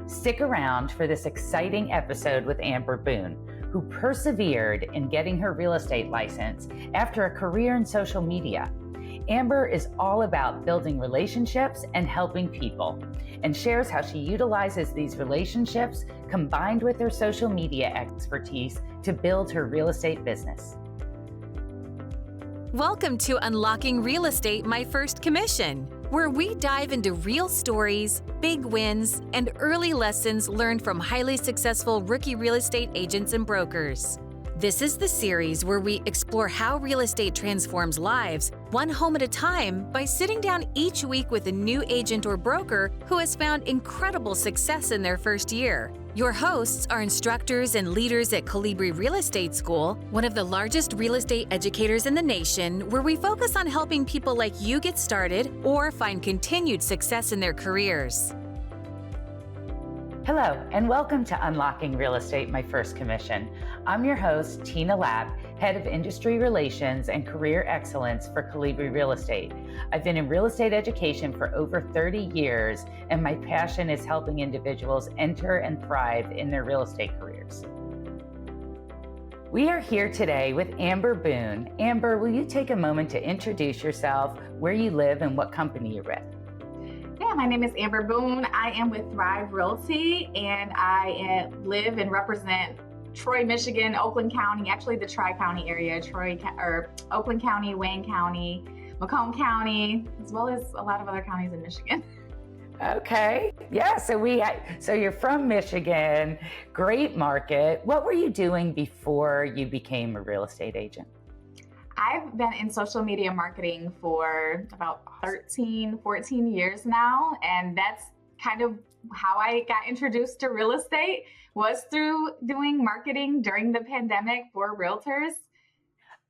Stick around for this exciting episode with Amber Boone, who persevered in getting her real estate license after a career in social media. Amber is all about building relationships and helping people, and shares how she utilizes these relationships combined with her social media expertise to build her real estate business. Welcome to Unlocking Real Estate, My First Commission, where we dive into real stories, big wins, and early lessons learned from highly successful rookie real estate agents and brokers. This is the series where we explore how real estate transforms lives, one home at a time, by sitting down each week with a new agent or broker who has found incredible success in their first year. Your hosts are instructors and leaders at Colibri Real Estate School, one of the largest real estate educators in the nation, where we focus on helping people like you get started or find continued success in their careers. Hello, and welcome to Unlocking Real Estate, My First Commission. I'm your host, Tina Lapp, Head of Industry Relations and Career Excellence for Colibri Real Estate. I've been in real estate education for over 30 years, and my passion is helping individuals enter and thrive in their real estate careers. We are here today with Amber Boone. Amber, will you take a moment to introduce yourself, where you live, and what company you're with? Yeah, my name is Amber Boone. I am with Thrive Realty, and I live and represent Troy, Michigan, Oakland County, actually the Tri-County area, Oakland County, Wayne County, Macomb County, as well as a lot of other counties in Michigan. Okay, yeah, so you're from Michigan, great market. What were you doing before you became a real estate agent? I've been in social media marketing for about 13, 14 years now, and that's kind of how I got introduced to real estate, was through doing marketing during the pandemic for realtors.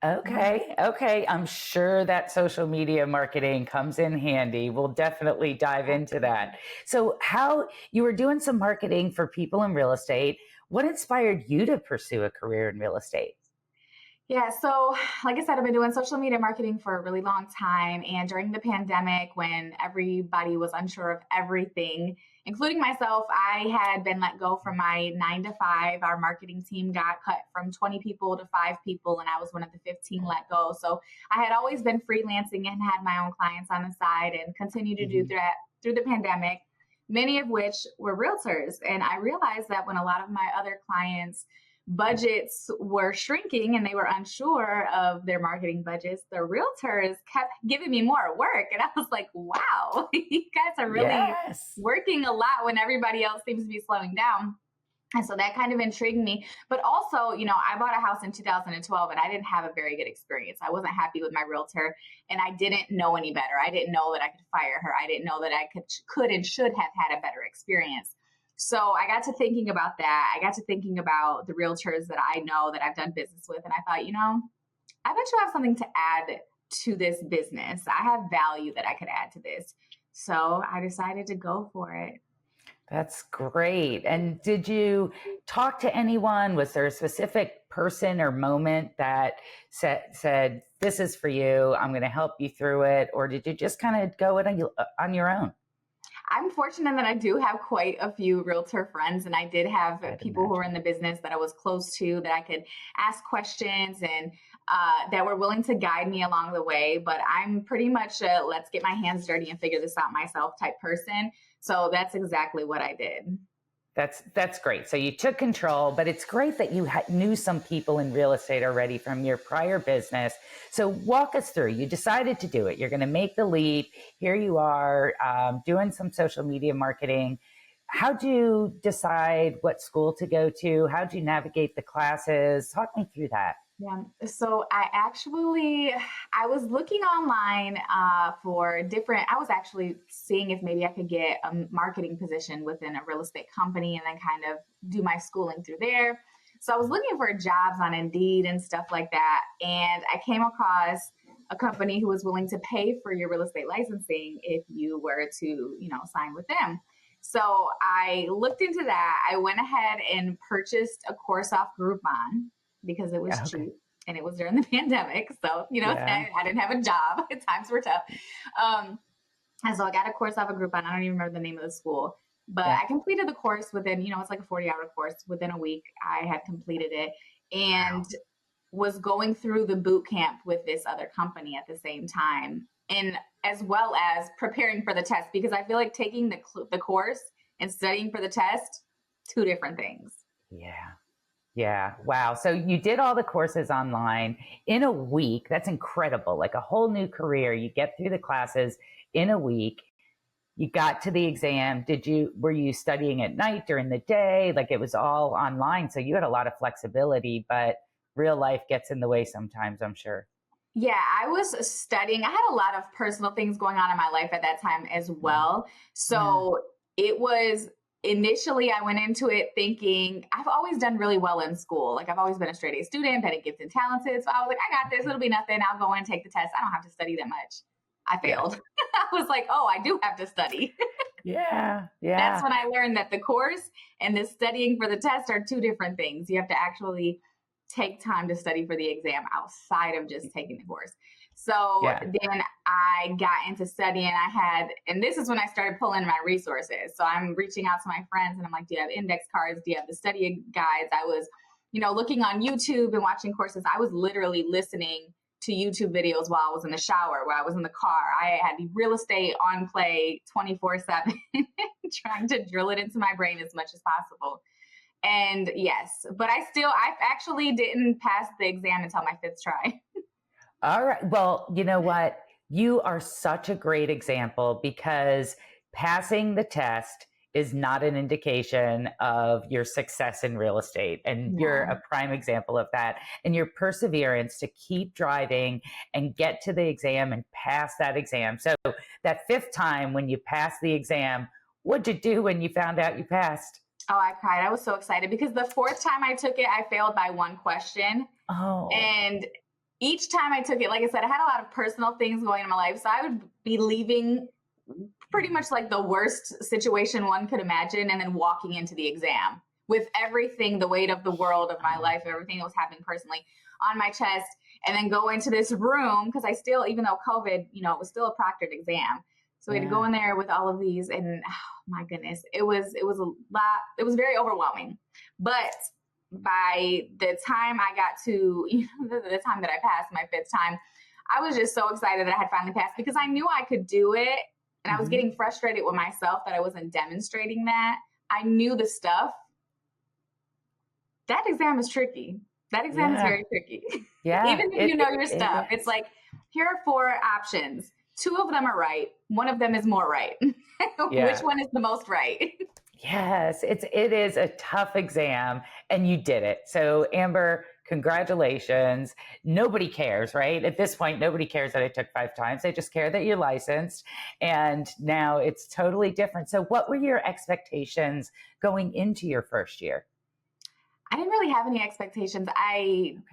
Okay. I'm sure that social media marketing comes in handy. We'll definitely dive into that. So how you were doing some marketing for people in real estate. What inspired you to pursue a career in real estate? Yeah, so like I said, I've been doing social media marketing for a really long time. And during the pandemic, when everybody was unsure of everything, including myself, I had been let go from my 9 to 5. Our marketing team got cut from 20 people to 5 people, and I was one of the 15 let go. So I had always been freelancing and had my own clients on the side and continued to do that through the pandemic, many of which were realtors. And I realized that when a lot of my other clients' budgets were shrinking and they were unsure of their marketing budgets, the realtors kept giving me more work. And I was like, wow, you guys are really working a lot when everybody else seems to be slowing down. And so that kind of intrigued me. But also, I bought a house in 2012 and I didn't have a very good experience. I wasn't happy with my realtor and I didn't know any better. I didn't know that I could fire her. I didn't know that I could and should have had a better experience. So I got to thinking about that. I got to thinking about the realtors that I know that I've done business with. And I thought, I bet you have something to add to this business. I have value that I could add to this. So I decided to go for it. That's great. And did you talk to anyone? Was there a specific person or moment that said, this is for you, I'm going to help you through it? Or did you just kind of go it on your own? I'm fortunate that I do have quite a few realtor friends, and I did have people who were in the business that I was close to, that I could ask questions and that were willing to guide me along the way. But I'm pretty much a let's get my hands dirty and figure this out myself type person. So that's exactly what I did. That's great. So you took control, but it's great that you knew some people in real estate already from your prior business. So walk us through. You decided to do it. You're going to make the leap. Here you are doing some social media marketing. How'd you decide what school to go to? How'd you navigate the classes? Talk me through that. Yeah. So I was looking online I was actually seeing if maybe I could get a marketing position within a real estate company and then kind of do my schooling through there. So I was looking for jobs on Indeed and stuff like that. And I came across a company who was willing to pay for your real estate licensing if you were to, sign with them. So I looked into that. I went ahead and purchased a course off Groupon because it was cheap and it was during the pandemic. So, I didn't have a job. Times were tough. And so I got a course off of Groupon. I don't even remember the name of the school. But Yeah. I completed the course within, it's like a 40-hour course. Within a week, I had completed it and Wow. was going through the boot camp with this other company at the same time. And as well as preparing for the test, because I feel like taking the course and studying for the test, two different things. Yeah. Yeah. Wow. So you did all the courses online in a week. That's incredible. Like a whole new career. You get through the classes in a week. You got to the exam. Were you studying at night during the day? Like it was all online. So you had a lot of flexibility, but real life gets in the way sometimes, I'm sure. Yeah, I was studying. I had a lot of personal things going on in my life at that time as well. Yeah. So it was initially, I went into it thinking I've always done really well in school. Like I've always been a straight A student, been a gifted, talented. So I was like, I got this. It'll be nothing. I'll go in and take the test. I don't have to study that much. I Yeah. failed. I was like, oh, I do have to study. Yeah. That's Yeah. when I learned that the course and the studying for the test are two different things. You have to actually take time to study for the exam outside of just taking the course. So Yeah. then I got into studying. And this is when I started pulling my resources. So I'm reaching out to my friends and I'm like, do you have index cards? Do you have the study guides? I was, looking on YouTube and watching courses. I was literally listening to YouTube videos while I was in the shower, while I was in the car. I had real estate on play 24/7, trying to drill it into my brain as much as possible. And yes, but I actually didn't pass the exam until my fifth try. All right. Well, you know what? You are such a great example because passing the test is not an indication of your success in real estate. And you're Yeah. a prime example of that. And your perseverance to keep driving and get to the exam and pass that exam. So, that fifth time when you passed the exam, what'd you do when you found out you passed? Oh, I cried. I was so excited because the fourth time I took it, I failed by one question. Oh, And each time I took it, like I said, I had a lot of personal things going in my life. So I would be leaving pretty much like the worst situation one could imagine and then walking into the exam with everything, the weight of the world of my life, everything that was happening personally on my chest, and then go into this room because I still, even though COVID, it was still a proctored exam. So we had to go yeah. in there with all of these, and oh my goodness, it was a lot. It was very overwhelming. But by the time I got to the time that I passed my fifth time, I was just so excited that I had finally passed because I knew I could do it, and I was Mhm. getting frustrated with myself that I wasn't demonstrating that. I knew the stuff. That exam is tricky. That exam is Yeah. very tricky. Yeah. Even if you know your It stuff, it's is. like, here are four options. Two of them are right. One of them is more right. Which Yeah. one is the most right? Yes, it is a tough exam and you did it. So Amber, congratulations. Nobody cares, right? At this point, nobody cares that it took 5 times. They just care that you're licensed. And now it's totally different. So what were your expectations going into your first year? I didn't really have any expectations. Okay.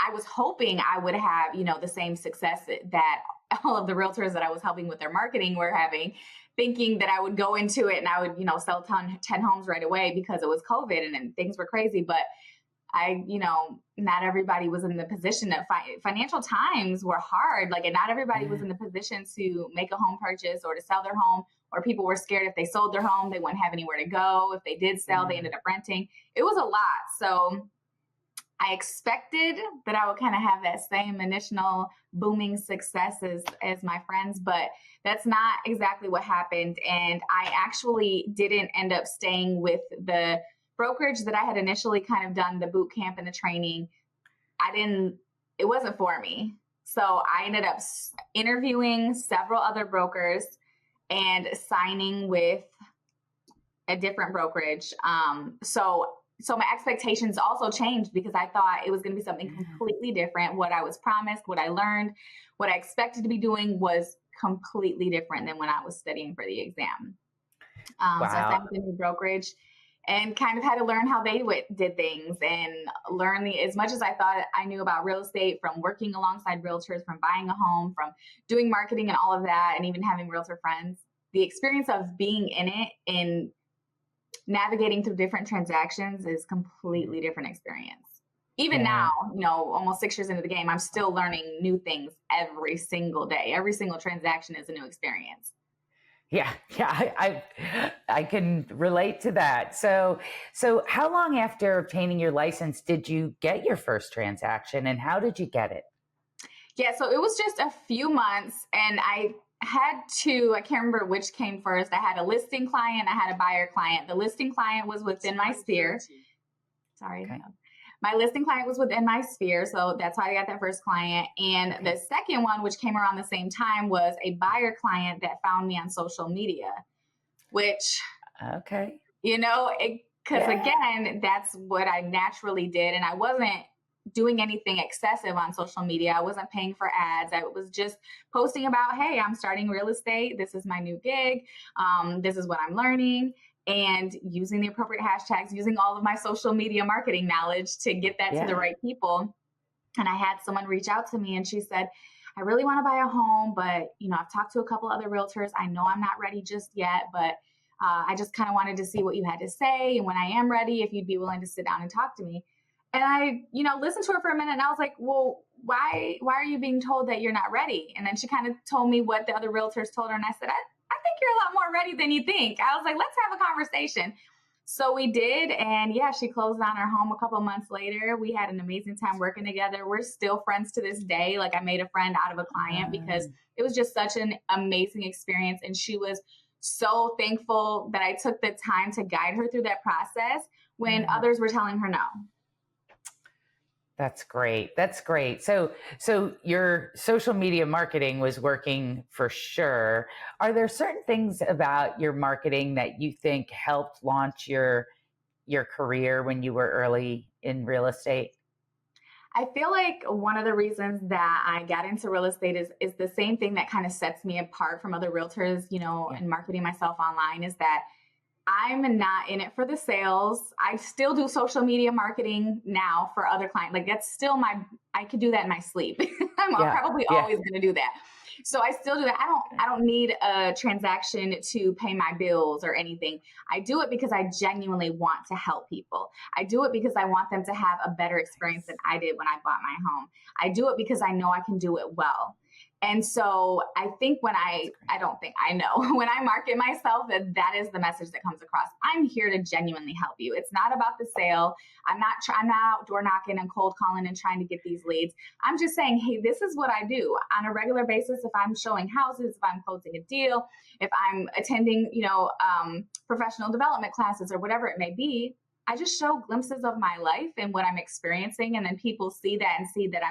I was hoping I would have, the same success that all of the realtors that I was helping with their marketing were having, thinking that I would go into it and I would, sell 10 homes right away because it was COVID and things were crazy. But not everybody was in the position that financial times were hard. Like, and not everybody was Yeah. in the position to make a home purchase or to sell their home, or people were scared if they sold their home, they wouldn't have anywhere to go. If they did sell, they Yeah. ended up renting. It was a lot. So I expected that I would kind of have that same initial booming success as my friends, but that's not exactly what happened. And I actually didn't end up staying with the brokerage that I had initially kind of done the boot camp and the training. It wasn't for me. So I ended up interviewing several other brokers and signing with a different brokerage. So my expectations also changed because I thought it was going to be something completely different. What I was promised, what I learned, what I expected to be doing was completely different than when I was studying for the exam. So I signed Wow. with a new brokerage and kind of had to learn how they did things and learn as much as I thought I knew about real estate, from working alongside realtors, from buying a home, from doing marketing and all of that, and even having realtor friends. The experience of being in it and navigating through different transactions is completely different experience. Even Yeah. now, almost 6 years into the game, I'm still learning new things every single day. Every single transaction is a new experience. Yeah, yeah, I can relate to that. So how long after obtaining your license did you get your first transaction, and how did you get it? Yeah, so it was just a few months, and I can't remember which came first. I had a listing client, I had a buyer client. The listing client was within my sphere. Sorry. Okay. My listing client was within my sphere, so that's how I got that first client. And the second one, which came around the same time, was a buyer client that found me on social media, which, Okay. because Yeah. again, that's what I naturally did. And I wasn't doing anything excessive on social media. I wasn't paying for ads. I was just posting about, hey, I'm starting real estate. This is my new gig. This is what I'm learning. And using the appropriate hashtags, using all of my social media marketing knowledge to get that to the Yeah. right people. And I had someone reach out to me and she said, I really want to buy a home, but I've talked to a couple other realtors. I know I'm not ready just yet, but I just kind of wanted to see what you had to say. And when I am ready, if you'd be willing to sit down and talk to me. And I, listened to her for a minute and I was like, well, why are you being told that you're not ready? And then she kind of told me what the other realtors told her. And I said, I think you're a lot more ready than you think. I was like, let's have a conversation. So we did. And yeah, she closed on our home a couple of months later. We had an amazing time working together. We're still friends to this day. Like I made a friend out of a client because Um, it was just such an amazing experience. And she was so thankful that I took the time to guide her through that process when yeah. others were telling her no. That's great. That's great. So your social media marketing was working for sure. Are there certain things about your marketing that you think helped launch your career when you were early in real estate? I feel like one of the reasons that I got into real estate is the same thing that kind of sets me apart from other realtors, Yeah. and marketing myself online is that I'm not in it for the sales. I still do social media marketing now for other clients. Like that's still I could do that in my sleep. I'm Yeah. probably Yeah. always going to do that. So I still do that. I don't need a transaction to pay my bills or anything. I do it because I genuinely want to help people. I do it because I want them to have a better experience than I did when I bought my home. I do it because I know I can do it well. And so I think That's great. I don't think I know when I market myself that is the message that comes across. I'm here to genuinely help you. It's not about the sale. I'm not out door knocking and cold calling and trying to get these leads. I'm just saying, hey, this is what I do on a regular basis. If I'm showing houses, if I'm closing a deal, if I'm attending, professional development classes or whatever it may be, I just show glimpses of my life and what I'm experiencing. And then people see that and see that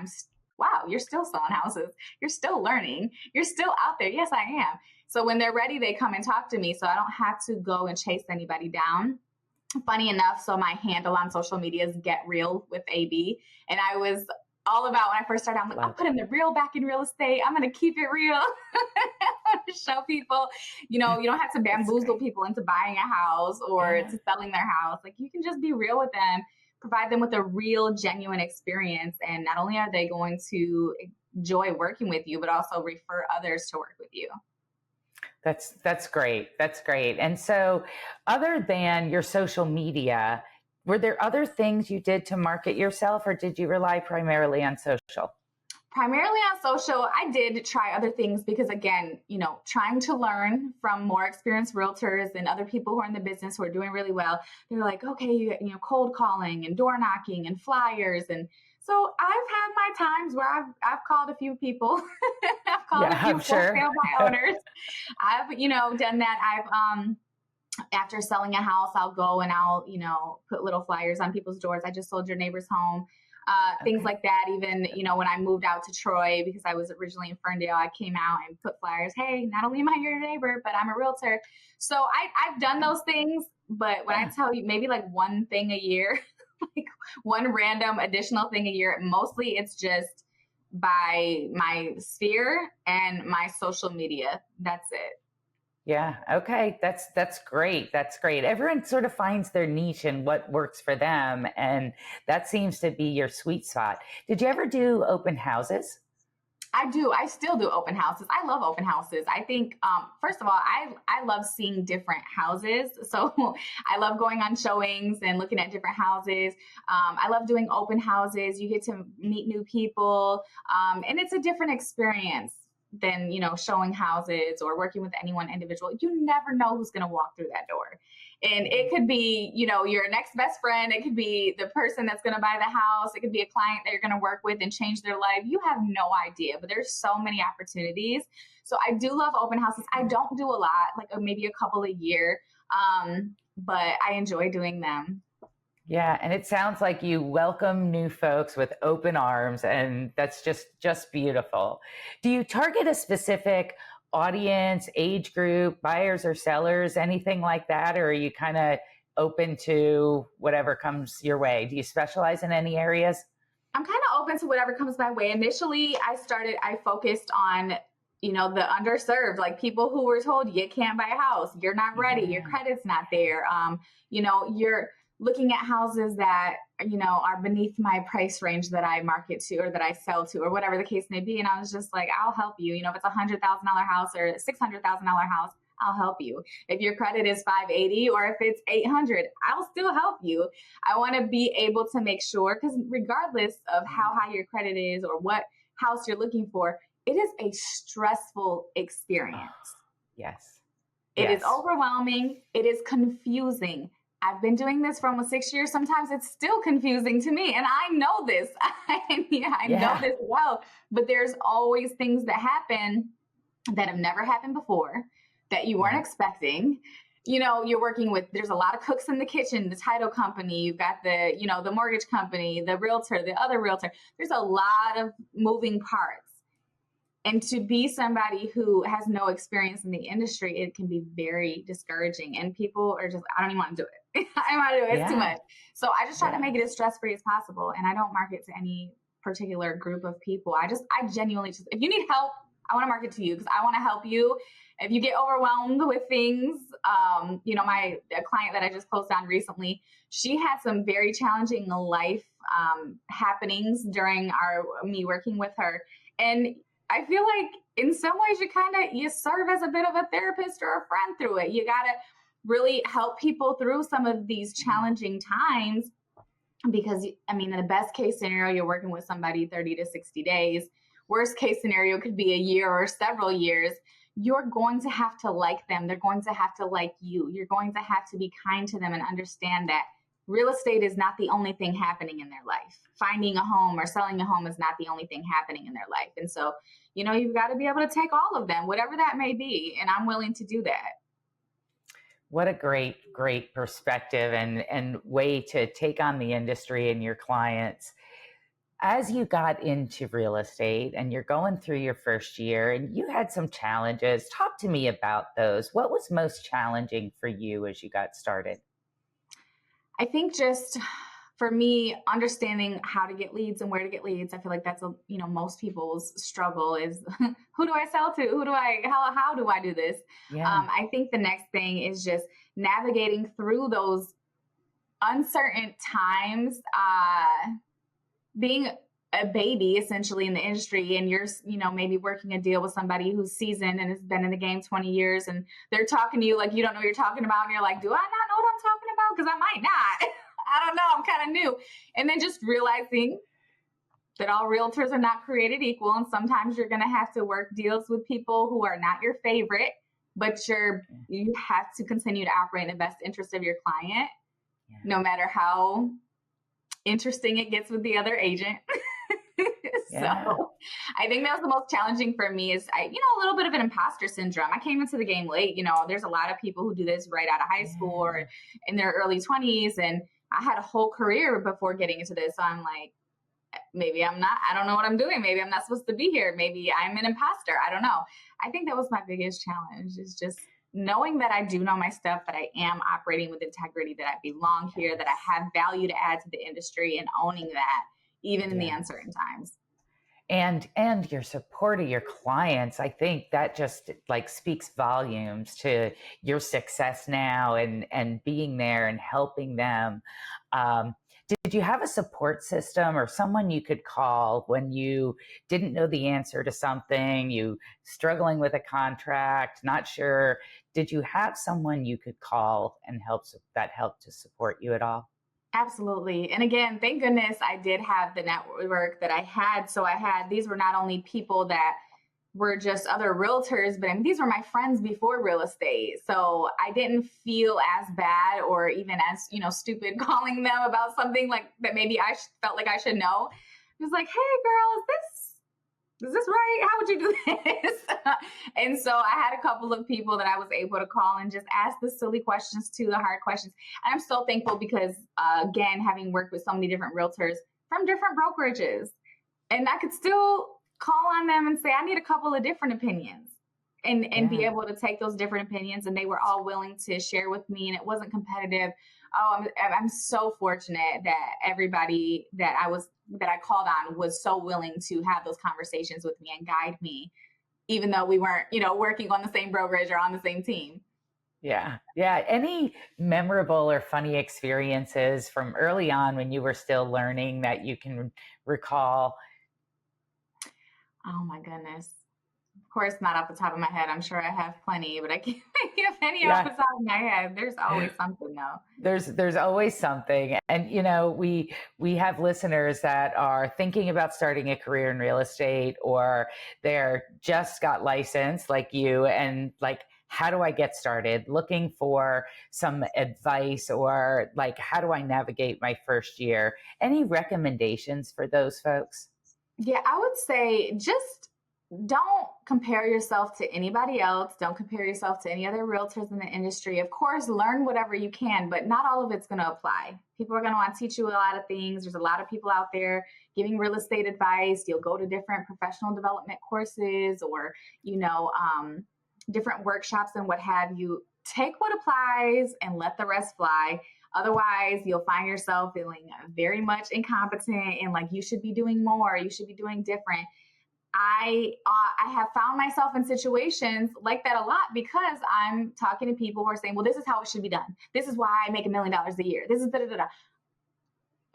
wow, you're still selling houses. You're still learning. You're still out there. Yes, I am. So when they're ready, they come and talk to me. So I don't have to go and chase anybody down. Funny enough, so my handle on social media is Get Real with AB. And I was all about when I first started, I'm like, I'm Love putting the real back in real estate. I'm going to keep it real. Show people, you don't have to That's bamboozle great. people into buying a house or Yeah. to selling their house. Like you can just be real with them, provide them with a real, genuine experience. And not only are they going to enjoy working with you, but also refer others to work with you. That's great. That's great. And so, other than your social media, were there other things you did to market yourself, or did you rely primarily on social? Primarily on social, I did try other things because, again, trying to learn from more experienced realtors and other people who are in the business who are doing really well. They're like, okay, cold calling and door knocking and flyers. And so I've had my times where I've called a few people, I've called Yeah, a few I'm for sure. sale by owners. I've, done that. After selling a house, I'll go and I'll, put little flyers on people's doors. I just sold your neighbor's home. Things Okay. like that. Even, when I moved out to Troy, because I was originally in Ferndale, I came out and put flyers. Hey, not only am I your neighbor, but I'm a realtor. So I've done Okay. those things. But when I Yeah. tell you maybe like one thing a year, like one random additional thing a year, mostly it's just by my sphere and my social media. That's it. Yeah. Okay. That's great. That's great. Everyone sort of finds their niche and what works for them, and that seems to be your sweet spot. Did you ever do open houses? I do. I still do open houses. I love open houses. I think, first of all, I love seeing different houses. So I love going on showings and looking at different houses. I love doing open houses. You get to meet new people, and it's a different experience. than, showing houses or working with any one individual. You never know who's going to walk through that door. And it could be, your next best friend. It could be the person that's going to buy the house. It could be a client that you're going to work with and change their life. You have no idea, but there's so many opportunities. So I do love open houses. I don't do a lot, like maybe a couple a year, but I enjoy doing them. Yeah, and it sounds like you welcome new folks with open arms, and that's just beautiful. Do you target a specific audience, age group, buyers or sellers, anything like that, or are you kind of open to whatever comes your way? Do you specialize in any areas? I'm kind of open to whatever comes my way. Initially, I focused on, the underserved, like people who were told you can't buy a house, you're not ready, your credit's not there. You're looking at houses that, are beneath my price range that I market to or that I sell to or whatever the case may be. And I was just like, I'll help you. If it's $100,000 house or $600,000 house, I'll help you. If your credit is 580 or if it's 800, I'll still help you. I want to be able to make sure, because regardless of how high your credit is or what house you're looking for, it is a stressful experience. Yes. It is overwhelming. It is confusing. I've been doing this for almost 6 years. Sometimes it's still confusing to me. And I know this. I know this well. But there's always things that happen that have never happened before that you weren't expecting. You're working with, there's a lot of cooks in the kitchen, the title company, you've got the mortgage company, the realtor, the other realtor. There's a lot of moving parts. And to be somebody who has no experience in the industry, it can be very discouraging. And people are just, I don't even want to do it. I don't want to do it. It's too much. So I just try to make it as stress-free as possible. And I don't market to any particular group of people. I genuinely just, if you need help, I want to market to you because I want to help you. If you get overwhelmed with things, a client that I just closed on recently, she had some very challenging life happenings during me working with her. And I feel like in some ways you serve as a bit of a therapist or a friend through it. You got to really help people through some of these challenging times because, in the best case scenario, you're working with somebody 30 to 60 days. Worst case scenario could be a year or several years. You're going to have to like them. They're going to have to like you. You're going to have to be kind to them and understand that real estate is not the only thing happening in their life. Finding a home or selling a home is not the only thing happening in their life. And so, you've got to be able to take all of them, whatever that may be. And I'm willing to do that. What a great perspective and way to take on the industry and your clients. As you got into real estate and you're going through your first year and you had some challenges, talk to me about those. What was most challenging for you as you got started? I think just for me, understanding how to get leads and where to get leads. I feel like that's most people's struggle is who do I sell to? How do I do this? Yeah. I think the next thing is just navigating through those uncertain times, being a baby essentially in the industry, and you're, maybe working a deal with somebody who's seasoned and has been in the game 20 years and they're talking to you like you don't know what you're talking about. And you're like, do I not know what I'm talking about? Because I might not. I don't know. I'm kind of new. And then just realizing that all realtors are not created equal. And sometimes you're going to have to work deals with people who are not your favorite, but you have to continue to operate in the best interest of your client, no matter how interesting it gets with the other agent. So I think that was the most challenging for me is a little bit of an imposter syndrome. I came into the game late. There's a lot of people who do this right out of high school or in their early 20s. And I had a whole career before getting into this. So I'm like, maybe I don't know what I'm doing. Maybe I'm not supposed to be here. Maybe I'm an imposter. I don't know. I think that was my biggest challenge is just knowing that I do know my stuff, that I am operating with integrity, that I belong here, that I have value to add to the industry, and owning that even in the uncertain times. And your support of your clients, I think that just speaks volumes to your success now and being there and helping them. Did you have a support system or someone you could call when you didn't know the answer to something, you struggling with a contract, not sure? Did you have someone you could call and helped to support you at all? Absolutely. And again, thank goodness I did have the network that I had. So these were not only people that were just other realtors, but I mean, these were my friends before real estate. So I didn't feel as bad or even as, stupid calling them about something like that maybe I felt like I should know. It was like, hey girl, is this right? How would you do this? And so I had a couple of people that I was able to call and just ask the silly questions too, the hard questions. And I'm so thankful because, again, having worked with so many different realtors from different brokerages, and I could still call on them and say, I need a couple of different opinions and be able to take those different opinions. And they were all willing to share with me, and it wasn't competitive. Oh, I'm so fortunate that everybody that I called on was so willing to have those conversations with me and guide me, even though we weren't, working on the same brokerage or on the same team. Yeah. Yeah. Any memorable or funny experiences from early on when you were still learning that you can recall? Oh my goodness. Of course, not off the top of my head. I'm sure I have plenty, but I can't think of any off the top of my head. There's always something though. There's always something. And we have listeners that are thinking about starting a career in real estate, or they're just got licensed like you, and like, how do I get started? Looking for some advice, or like, how do I navigate my first year? Any recommendations for those folks? Yeah, I would say just don't compare yourself to anybody else. Don't compare yourself to any other realtors in the industry. Of course, learn whatever you can, but not all of it's going to apply. People are going to want to teach you a lot of things. There's a lot of people out there giving real estate advice. You'll go to different professional development courses or, different workshops and what have you. Take what applies and let the rest fly. Otherwise, you'll find yourself feeling very much incompetent and like you should be doing more, you should be doing different. I have found myself in situations like that a lot because I'm talking to people who are saying, well, this is how it should be done. This is why I make $1 million a year. This is da-da-da-da.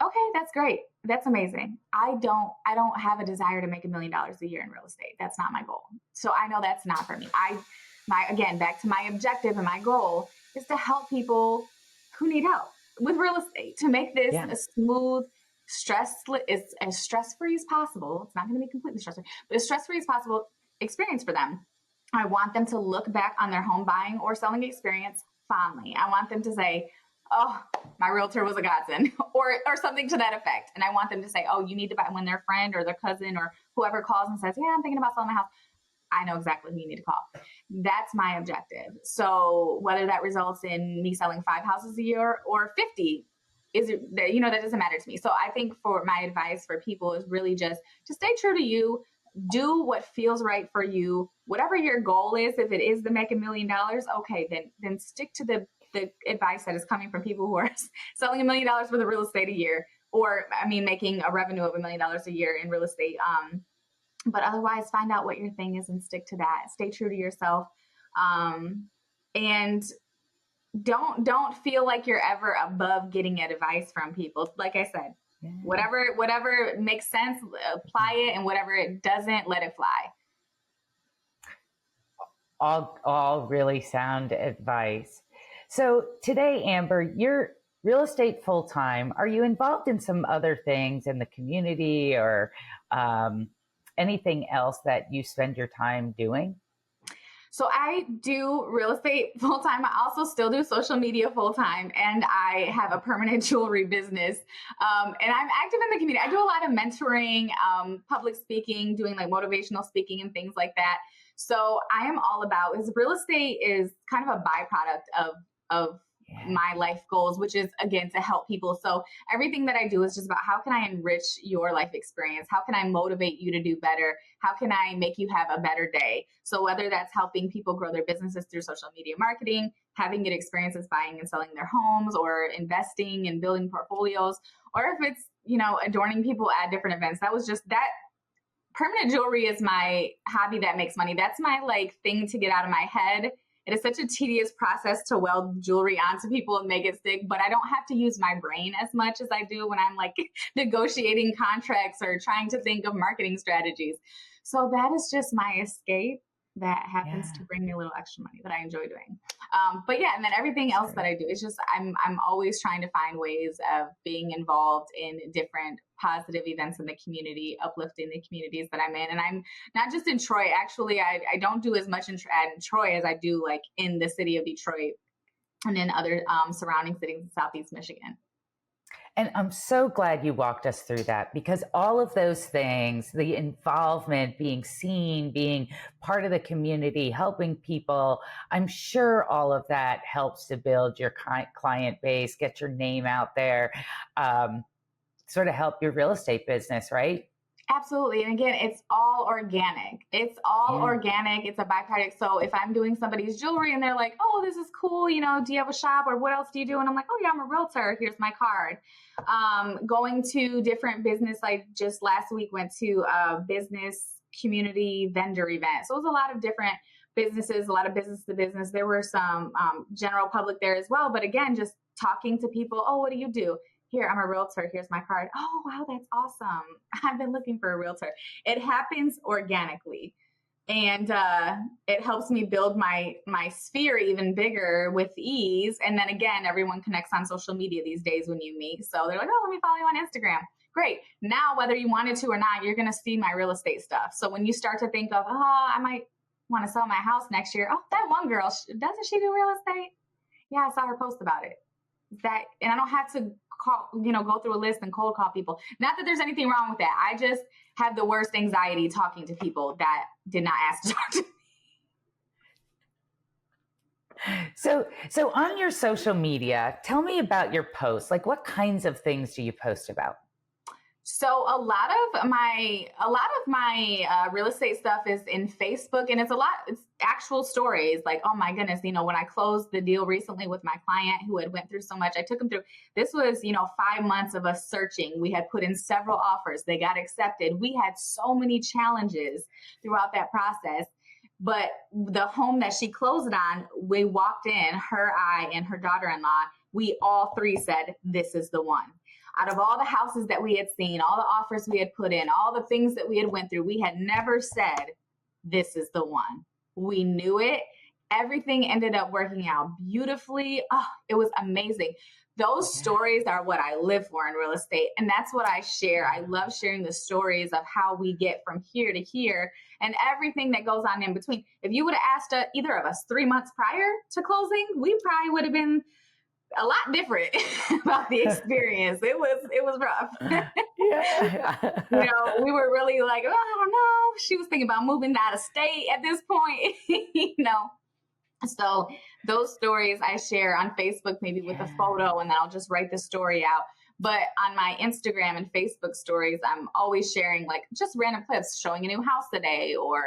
Okay, that's great. That's amazing. I don't have a desire to make $1 million a year in real estate. That's not my goal. So I know that's not for me. Again, back to my objective and my goal is to help people who need help with real estate, to make this a smooth, as stress-free as possible. It's not going to be completely stress-free, but as stress-free as possible experience for them. I want them to look back on their home buying or selling experience fondly. I want them to say, oh, my realtor was a godsend, or something to that effect. And I want them to say, oh, you need to buy, when their friend or their cousin or whoever calls and says, yeah, I'm thinking about selling my house, I know exactly who you need to call. That's my objective. So whether that results in me selling 5 houses a year or 50, that doesn't matter to me. So I think for my advice for people is really just to stay true to you, do what feels right for you, whatever your goal is. If it is to make $1 million, okay, then stick to the advice that is coming from people who are selling $1 million worth of real estate a year, or making a revenue of $1 million a year in real estate. But otherwise, find out what your thing is and stick to that. Stay true to yourself, and don't feel like you're ever above getting advice from people. Like I said, whatever makes sense, apply it, and whatever it doesn't, let it fly. All really sound advice. So today, Amber, you're real estate full-time. Are you involved in some other things in the community, or anything else that you spend your time doing? So I do real estate full-time. I also still do social media full-time, and I have a permanent jewelry business. And I'm active in the community. I do a lot of mentoring, public speaking, doing like motivational speaking and things like that. So I am all about, because real estate is kind of a byproduct of my life goals, which is, again, to help people. So everything that I do is just about how can I enrich your life experience? How can I motivate you to do better? How can I make you have a better day? So whether that's helping people grow their businesses through social media marketing, having good experiences buying and selling their homes, or investing and building portfolios, or if it's, adorning people at different events. That permanent jewelry is my hobby that makes money. That's my thing to get out of my head. It is such a tedious process to weld jewelry onto people and make it stick, but I don't have to use my brain as much as I do when I'm negotiating contracts or trying to think of marketing strategies. So that is just my escape. that happens Yeah. to bring me a little extra money that I enjoy doing. But yeah, and then everything That's else that great. I do, it's just I'm always trying to find ways of being involved in different positive events in the community, uplifting the communities that I'm in. And I'm not just in Troy. Actually, I don't do as much in Troy as I do like in the city of Detroit and in other surrounding cities in Southeast Michigan. And I'm so glad you walked us through that, because all of those things, the involvement, being seen, being part of the community, helping people, I'm sure all of that helps to build your client base, get your name out there, um, sort of help your real estate business, right? Absolutely. And again, it's all organic. It's all Yeah. organic. It's a byproduct. So if I'm doing somebody's jewelry and they're like, oh, this is cool, you know, do you have a shop or what else do you do? And I'm like, oh, yeah, I'm a realtor. Here's my card. Going to different business, like just last week went to a business community vendor event. So it was a lot of different businesses, a lot of business to business. There were some general public there as well. But again, just talking to people, oh, what do you do? Here, I'm a realtor. Here's my card. Oh, wow, that's awesome. I've been looking for a realtor. It happens organically. And it helps me build my sphere even bigger with ease. And then again, everyone connects on social media these days when you meet. So they're like, oh, let me follow you on Instagram. Great. Now, whether you wanted to or not, you're going to see my real estate stuff. So when you start to think of, oh, I might want to sell my house next year. Oh, that one girl, doesn't she do real estate? Yeah, I saw her post about it. And I don't have to call, go through a list and cold call people. Not that there's anything wrong with that. I just have the worst anxiety talking to people that did not ask to talk to me. So on your social media, tell me about your posts. Like, what kinds of things do you post about? So a lot of my real estate stuff is in Facebook, and it's actual stories. Like, oh my goodness, when I closed the deal recently with my client who had went through so much, I took him through. This was 5 months of us searching. We had put in several offers. They got accepted. We had so many challenges throughout that process. But the home that she closed on, we walked in, her, I, and her daughter-in-law. We all three said, this is the one. Out of all the houses that we had seen, all the offers we had put in, all the things that we had went through, we had never said, this is the one. We knew it. Everything ended up working out beautifully. Oh, it was amazing. Those stories are what I live for in real estate. And that's what I share. I love sharing the stories of how we get from here to here and everything that goes on in between. If you would have asked either of us 3 months prior to closing, we probably would have been a lot different about the experience. It was rough. Yeah. We were really like, oh, I don't know. She was thinking about moving out of state at this point, So those stories I share on Facebook, maybe with a photo, and then I'll just write the story out. But on my Instagram and Facebook stories, I'm always sharing like just random clips, showing a new house today, or,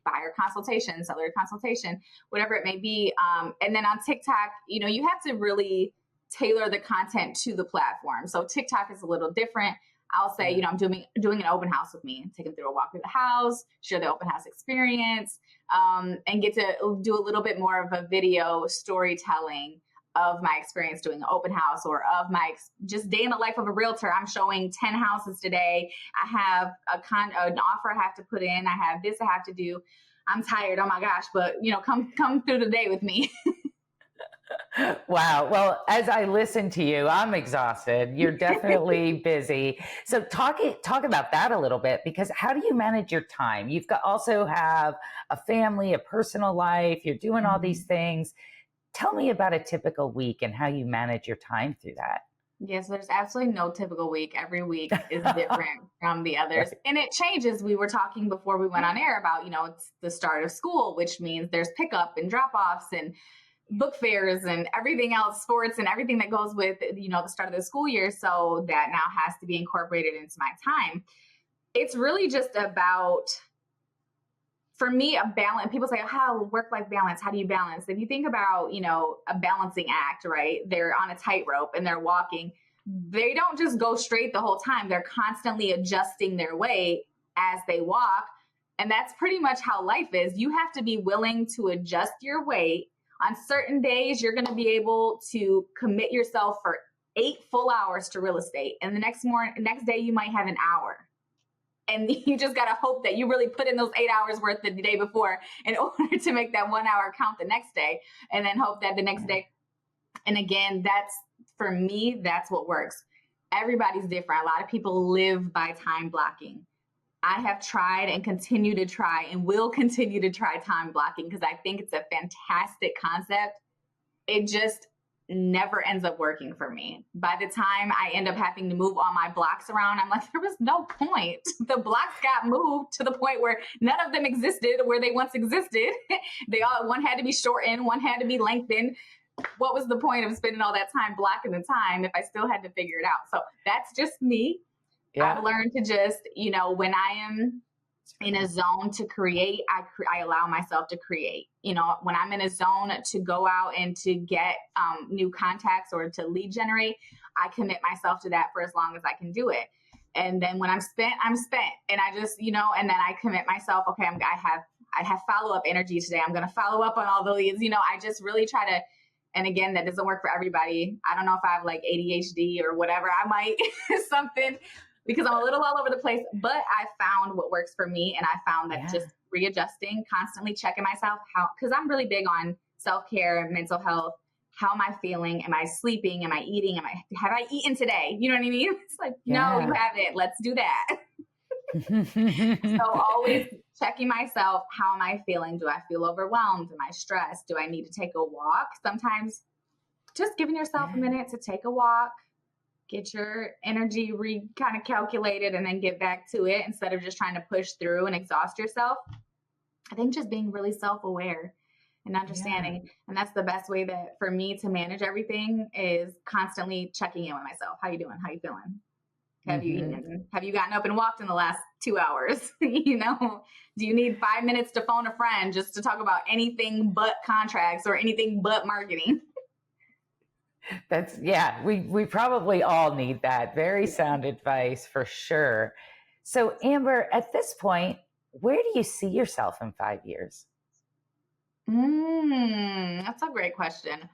buyer consultation, seller consultation, whatever it may be. And then on TikTok, you have to really tailor the content to the platform. So TikTok is a little different. I'll say, I'm doing an open house with me, take them through a walk through the house, share the open house experience, and get to do a little bit more of a video storytelling of my experience doing an open house, or of my just day in the life of a realtor. I'm showing 10 houses today. I have an offer I have to put in. I have this I have to do. I'm tired. Oh my gosh. But come through the day with me. Wow. Well, as I listen to you, I'm exhausted. You're definitely busy. So talk about that a little bit, because how do you manage your time? You've also have a family, a personal life. You're doing all these things. Tell me about a typical week and how you manage your time through that. Yes, there's absolutely no typical week. Every week is different from the others. Right. And it changes. We were talking before we went on air about, it's the start of school, which means there's pickup and drop-offs and book fairs and everything else, sports and everything that goes with, the start of the school year. So that now has to be incorporated into my time. It's really just about, for me, a balance. People say, how work-life balance, how do you balance? If you think about, a balancing act, right? They're on a tightrope and they're walking. They don't just go straight the whole time. They're constantly adjusting their weight as they walk. And that's pretty much how life is. You have to be willing to adjust your weight. On certain days, you're going to be able to commit yourself for 8 full hours to real estate. And the next day, you might have an hour. And you just got to hope that you really put in those 8 hours worth the day before in order to make that 1 hour count the next day, and then hope that the next day. And again, that's, for me, that's what works. Everybody's different. A lot of people live by time blocking. I have tried and continue to try and will continue to try time blocking because I think it's a fantastic concept. It just never ends up working for me. By the time I end up having to move all my blocks around, I'm like, there was no point. The blocks got moved to the point where none of them existed where they once existed. One had to be shortened, one had to be lengthened. What was the point of spending all that time blocking the time if I still had to figure it out? So that's just me. Yeah. I've learned to just, when I am in a zone to create, I allow myself to create. When I'm in a zone to go out and to get new contacts or to lead generate, I commit myself to that for as long as I can do it. And then when I'm spent, and I just, and then I commit myself, okay, I have follow-up energy today. I'm going to follow up on all the leads. I just really try to, and again, that doesn't work for everybody. I don't know if I have like ADHD or whatever. I might something, because I'm a little all over the place, but I found what works for me. And I found that just readjusting, constantly checking myself, because I'm really big on self-care, mental health. How am I feeling? Am I sleeping? Am I eating? Have I eaten today? You know what I mean? It's like, no, you haven't. Let's do that. So always checking myself. How am I feeling? Do I feel overwhelmed? Am I stressed? Do I need to take a walk? Sometimes just giving yourself a minute to take a walk, get your energy kind of calculated, and then get back to it instead of just trying to push through and exhaust yourself. I think just being really self-aware and understanding. And that's the best way that for me to manage everything is constantly checking in with myself. How you doing? How you feeling? Have you eaten? Have you gotten up and walked in the last 2 hours? Do you need 5 minutes to phone a friend just to talk about anything but contracts or anything but marketing? We probably all need that. Very sound advice for sure. So Amber, at this point, where do you see yourself in 5 years? That's a great question.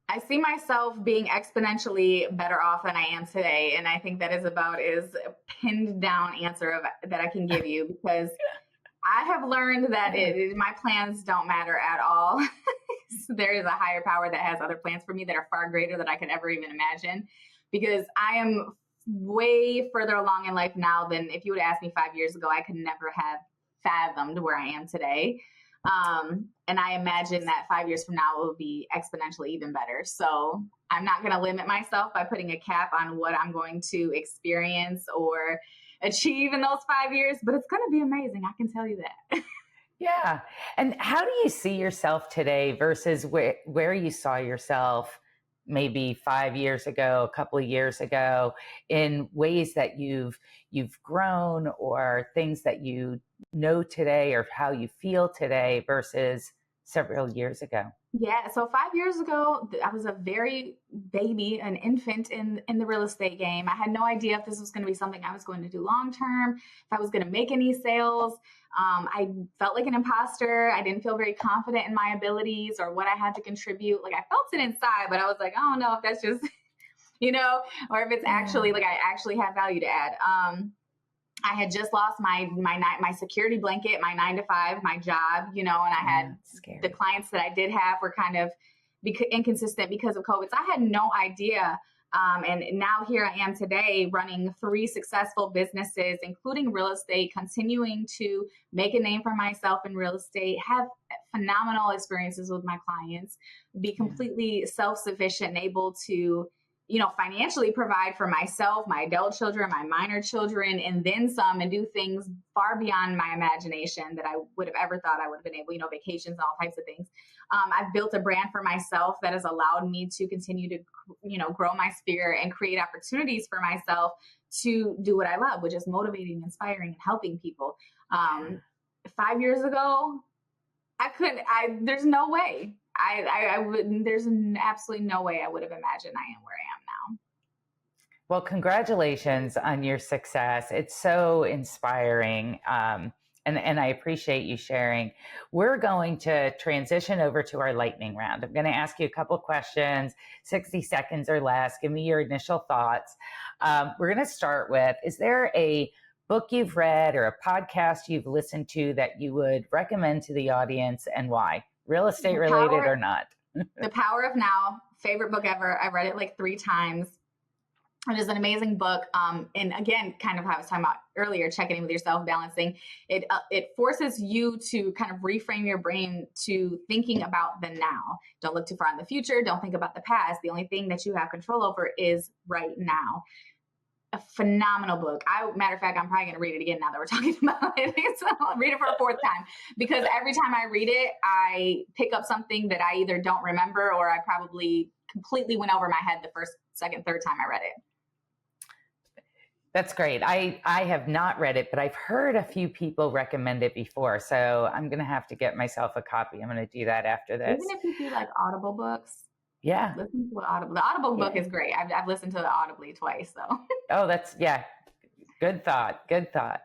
I see myself being exponentially better off than I am today. And I think that is about as pinned down answer that I can give you, because I have learned that my plans don't matter at all. There is a higher power that has other plans for me that are far greater than I could ever even imagine, because I am way further along in life now than if you would ask me 5 years ago. I could never have fathomed where I am today. And I imagine that 5 years from now it will be exponentially even better. So I'm not going to limit myself by putting a cap on what I'm going to experience or achieve in those 5 years, but it's going to be amazing. I can tell you that. Yeah. And how do you see yourself today versus where you saw yourself maybe 5 years ago, a couple of years ago, in ways that you've grown, or things that you know today, or how you feel today versus several years ago? Yeah. So 5 years ago, I was a very baby, an infant in the real estate game. I had no idea if this was going to be something I was going to do long term, if I was going to make any sales. I felt like an imposter. I didn't feel very confident in my abilities or what I had to contribute. Like, I felt it inside, but I was like, I don't know if that's just, or if it's actually like I actually have value to add. I had just lost my security blanket, my 9 to 5, my job, and I had the clients that I did have were kind of inconsistent because of COVID. So I had no idea. And now here I am today running 3 successful businesses, including real estate, continuing to make a name for myself in real estate, have phenomenal experiences with my clients, be completely self-sufficient and able to financially provide for myself, my adult children, my minor children, and then some, and do things far beyond my imagination that I would have ever thought I would have been able, vacations, all types of things. I've built a brand for myself that has allowed me to continue to, grow my spirit and create opportunities for myself to do what I love, which is motivating, inspiring, and helping people. 5 years ago, there's no way. There's absolutely no way I would have imagined I am where I am now. Well, congratulations on your success. It's so inspiring. And I appreciate you sharing. We're going to transition over to our lightning round. I'm going to ask you a couple questions, 60 seconds or less. Give me your initial thoughts. We're going to start with, is there a book you've read or a podcast you've listened to that you would recommend to the audience, and why? Real estate related or not? The Power of Now, favorite book ever. I read it like 3 times. It is an amazing book. And again, kind of how I was talking about earlier, checking in with yourself, balancing. It forces you to kind of reframe your brain to thinking about the now. Don't look too far in the future. Don't think about the past. The only thing that you have control over is right now. A phenomenal book. Matter of fact, I'm probably going to read it again now that we're talking about it. So I'll read it for a 4th time, because every time I read it, I pick up something that I either don't remember or I probably completely went over my head the first, second, third time I read it. That's great. I have not read it, but I've heard a few people recommend it before. So I'm going to have to get myself a copy. I'm going to do that after this. Even if you do like Audible books. Yeah. Listen to Audible. The Audible book is great. I've listened to it audibly twice. So. Oh, good thought. Good thought.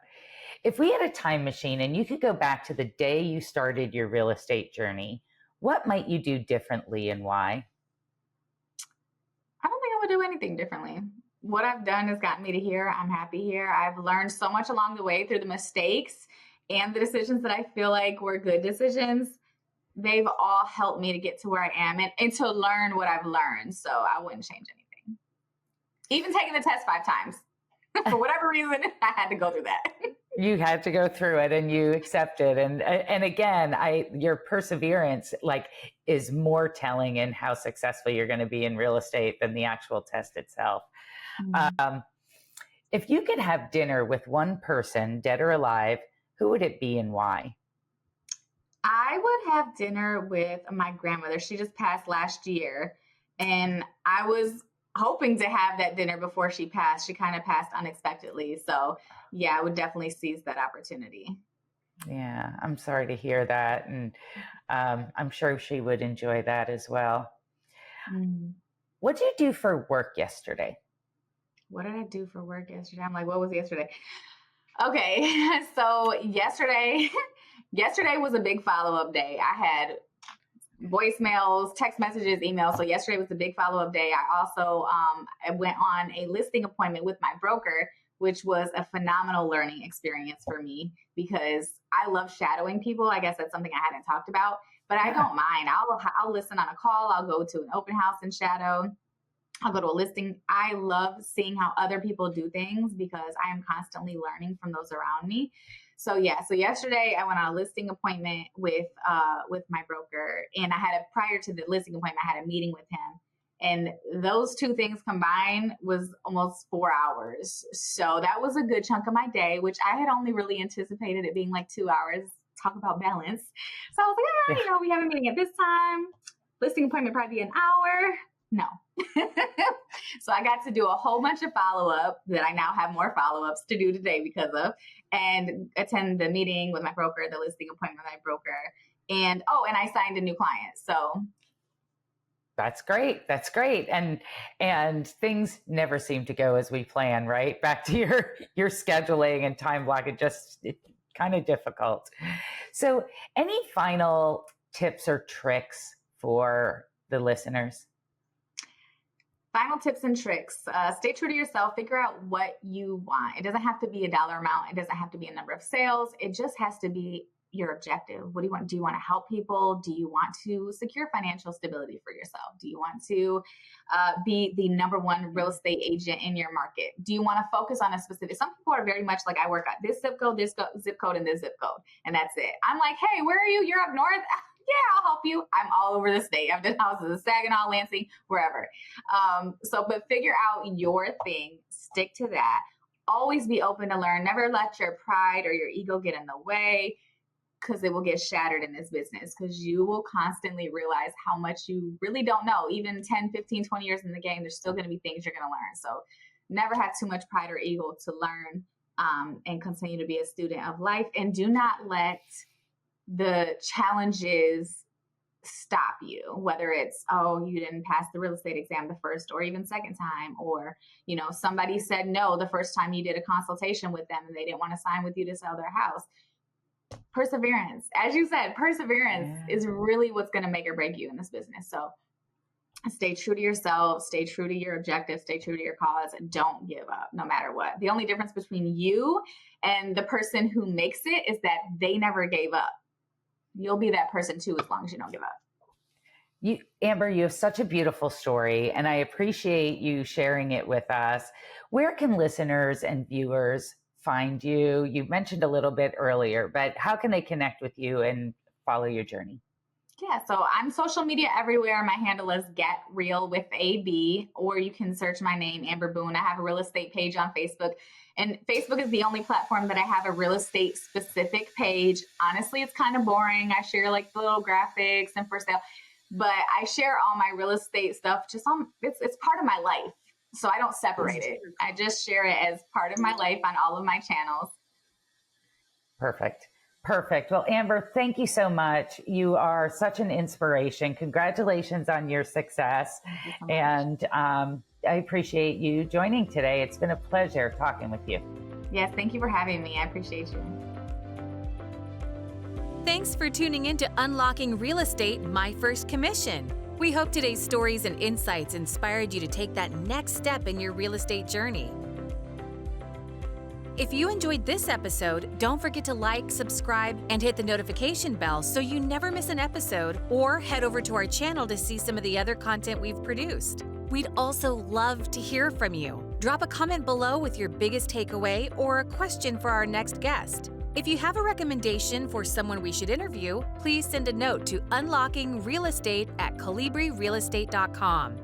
If we had a time machine and you could go back to the day you started your real estate journey, what might you do differently and why? I don't think I would do anything differently. What I've done has gotten me to here. I'm happy here. I've learned so much along the way through the mistakes and the decisions that I feel like were good decisions. They've all helped me to get to where I am and to learn what I've learned. So I wouldn't change anything. Even taking the test 5 times. For whatever reason, I had to go through that. You had to go through it and you accepted. And again, your perseverance is more telling in how successful you're going to be in real estate than the actual test itself. Mm-hmm. If you could have dinner with one person, dead or alive, who would it be and why? I would have dinner with my grandmother. She just passed last year, and I was hoping to have that dinner before she passed. She kind of passed unexpectedly. So yeah, I would definitely seize that opportunity. Yeah, I'm sorry to hear that. And I'm sure she would enjoy that as well. Mm. What did you do for work yesterday? What did I do for work yesterday? I'm like, what was yesterday? Okay, so yesterday was a big follow-up day. I had voicemails, text messages, emails. So yesterday was the big follow-up day. I also I went on a listing appointment with my broker, which was a phenomenal learning experience for me because I love shadowing people. I guess that's something I hadn't talked about, but I don't mind. I'll listen on a call. I'll go to an open house and shadow. I'll go to a listing. I love seeing how other people do things because I am constantly learning from those around me. So yesterday I went on a listing appointment with my broker, and prior to the listing appointment, I had a meeting with him, and those 2 things combined was almost 4 hours. So that was a good chunk of my day, which I had only really anticipated it being like 2 hours. Talk about balance. So I was like, we have a meeting at this time. Listing appointment probably be an hour. No. So I got to do a whole bunch of follow-up that I now have more follow-ups to do today because of, and attend the meeting with my broker, the listing appointment with my broker. And I signed a new client. So that's great. That's great. And things never seem to go as we plan, right? Back to your scheduling and time block. It's kind of difficult. So any final tips or tricks for the listeners? Final tips and tricks. Stay true to yourself. Figure out what you want. It doesn't have to be a dollar amount. It doesn't have to be a number of sales. It just has to be your objective. What do you want? Do you want to help people? Do you want to secure financial stability for yourself? Do you want to be the number 1 real estate agent in your market? Do you want to focus on a specific? Some people are very much like, I work at this zip code, and this zip code, and that's it. I'm like, hey, where are you? You're up north? Yeah, I'll help you. I'm all over the state. I've done houses in Saginaw, Lansing, wherever. But figure out your thing. Stick to that. Always be open to learn. Never let your pride or your ego get in the way, because it will get shattered in this business, because you will constantly realize how much you really don't know. Even 10, 15, 20 years in the game, there's still going to be things you're going to learn. So never have too much pride or ego to learn and continue to be a student of life. And do not let the challenges stop you, whether it's, you didn't pass the real estate exam the first or even second time, or, somebody said no the first time you did a consultation with them and they didn't want to sign with you to sell their house. Perseverance. As you said, perseverance is really what's going to make or break you in this business. So stay true to yourself, stay true to your objective, stay true to your cause, and don't give up no matter what. The only difference between you and the person who makes it is that they never gave up. You'll be that person too as long as you don't give up. Amber, you have such a beautiful story, and I appreciate you sharing it with us. Where can listeners and viewers find you? You mentioned a little bit earlier, but how can they connect with you and follow your journey? Yeah, so I'm social media everywhere. My handle is Get Real with AB, or you can search my name, Amber Boone. I have a real estate page on Facebook, and Facebook is the only platform that I have a real estate specific page. Honestly, it's kind of boring. I share like the little graphics and for sale, but I share all my real estate stuff just on, it's part of my life. So I don't separate it. I just share it as part of my life on all of my channels. Perfect. Well, Amber, thank you so much. You are such an inspiration. Congratulations on your success. Thank you so much. And I appreciate you joining today. It's been a pleasure talking with you. Yes, thank you for having me. I appreciate you. Thanks for tuning in to Unlocking Real Estate, My First Commission. We hope today's stories and insights inspired you to take that next step in your real estate journey. If you enjoyed this episode, don't forget to like, subscribe, and hit the notification bell so you never miss an episode, or head over to our channel to see some of the other content we've produced. We'd also love to hear from you. Drop a comment below with your biggest takeaway or a question for our next guest. If you have a recommendation for someone we should interview, please send a note to unlockingrealestate@colibrirealestate.com.